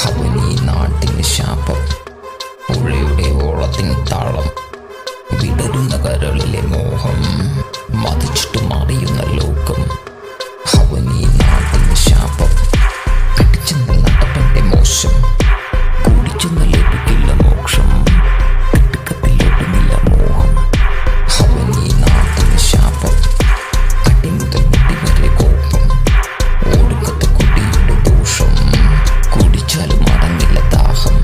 അവനീ നാട്ടിന് ശാപം, പുഴയുടെ ഓളത്തിൻ താളം, വിടരുന്ന കരളിലെ മോഹം, മതിച്ചിട്ട് മറിയുന്ന ലോകം. അവനീ നാട്ടിന് ശാപം, കടിച്ചെന്ന നടപ്പന്റെ മോശം, കുടിച്ചെന്ന് ലഭിക്കില്ല മോക്ഷം, കിട്ടുക്കത്തിലൊടുങ്ങില്ല മോഹം. അവനീ നാട്ടിന് ശാപം, അടിമുതൽ മുടി വരെ കോപം, ഓടുക്കത്തെ കുടിയുടെ ദോഷം, കുടിച്ചാലും അടങ്ങില്ല ദാഹം.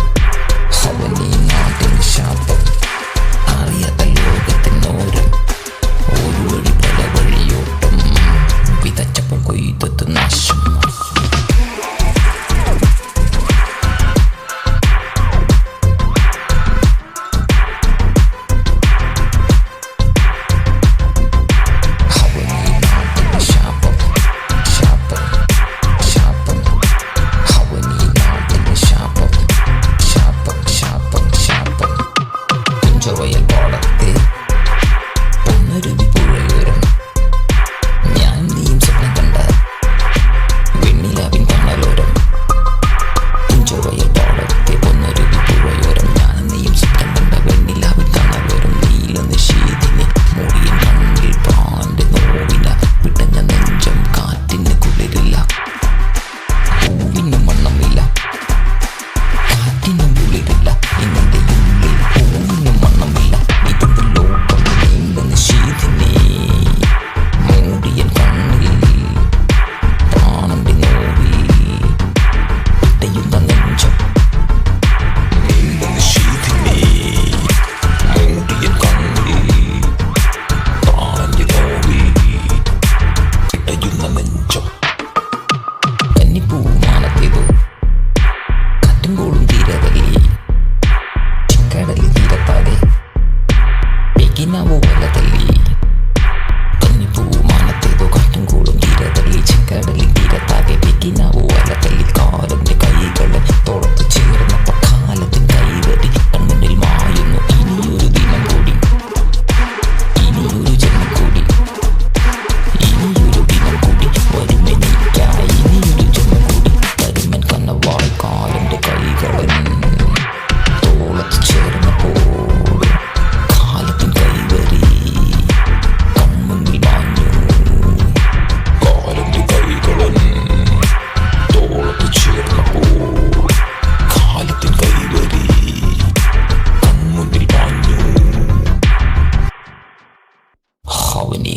അവനീ നാട്ടിന് ശാപം, അറിയാത്ത ലോകത്തിനോരം, ഒരു വഴി പല വഴിയോട്ടം, വിതച്ചപ്പോൾ കൊയ്തത് നാശം. വയൽ പാടത്തെ പൊന്നരുവി പുഴയോരം, ഞാൻ നീയും സ്വപ്നം കണ്ട വെണ്ണിലാവിൻ കണ്ണലോരം. വയൽ പാടത്തെ പൊന്നരുവി പുഴയോരം, ഞാൻ നീയും സ്വപ്നം കണ്ട വെണ്ണിലാവിൻ കണ്ണലോരം. നീല നിഷേധിനെ മൂടിയ കണ്ണിൽ പ്രാണന്റെ നോവിന, പിടഞ്ഞ നെഞ്ചം കാറ്റിന് കുളിരില്ല, പൂവിനും മണ്ണമില്ല, കാറ്റിനും കുളിരില്ല, ഇന്നെന്റെ ഉള്ളിൽ പൂവിനും മണ്ണമില്ല. ഇതെന്ത് ലോകം, നീല നിഷേധിനെ മൂടിയ കണ്ണിൽ പ്രാണന്റെ നോവിൽ പിടയുന്ന നെഞ്ചം. നീല നിഷേധിനെ മൂടിയ കണ്ണിൽ പ്രാണന്റെ നോവിൽ പിടയുന്ന നെഞ്ചം. കന്നിപ്പൂമാനത്തേതോ കാറ്റുംകോളും തീരതല്ലി, ചെങ്കടലിൽ തീരത്താകെ പെകിനാവോ വല തല്ലി. കന്നിപ്പൂമാനത്തേതോ കാറ്റുംകോളും തീരതല്ലി, ചെങ്കടലിൽ തീരത്താകെ പെകിനാവോ വല തല്ലി. കാലന്റെ കൈകളെ തോളത്ത് ചേർന്നപ്പോ കാലത്തിൻ കൈവരി കൺമുന്നിൽ മായുന്നു. ഇനിയൊരു ദിനം കൂടി, ഇനിയൊരു ജന്മം കൂടി, ഇനിയൊരു ദിനം കൂടി വരുമെനിക്കായി, ഇനിയൊരു ജന്മം കൂടി വരുമൻ കനവായി. കാലന്റെ കൈകളൻ തോളത്ത് ചേർന്നപ്പോൾ കാലത്തിൻ കൈവരി കൺമുന്നിൽ മാഞ്ഞു. കാലന്റെ കൈകളൻ തോളത്ത് ചേർന്നപ്പോൾ കാലത്തിൻ കൈവരി കൺമുന്നിൽ മാഞ്ഞു. അവനീ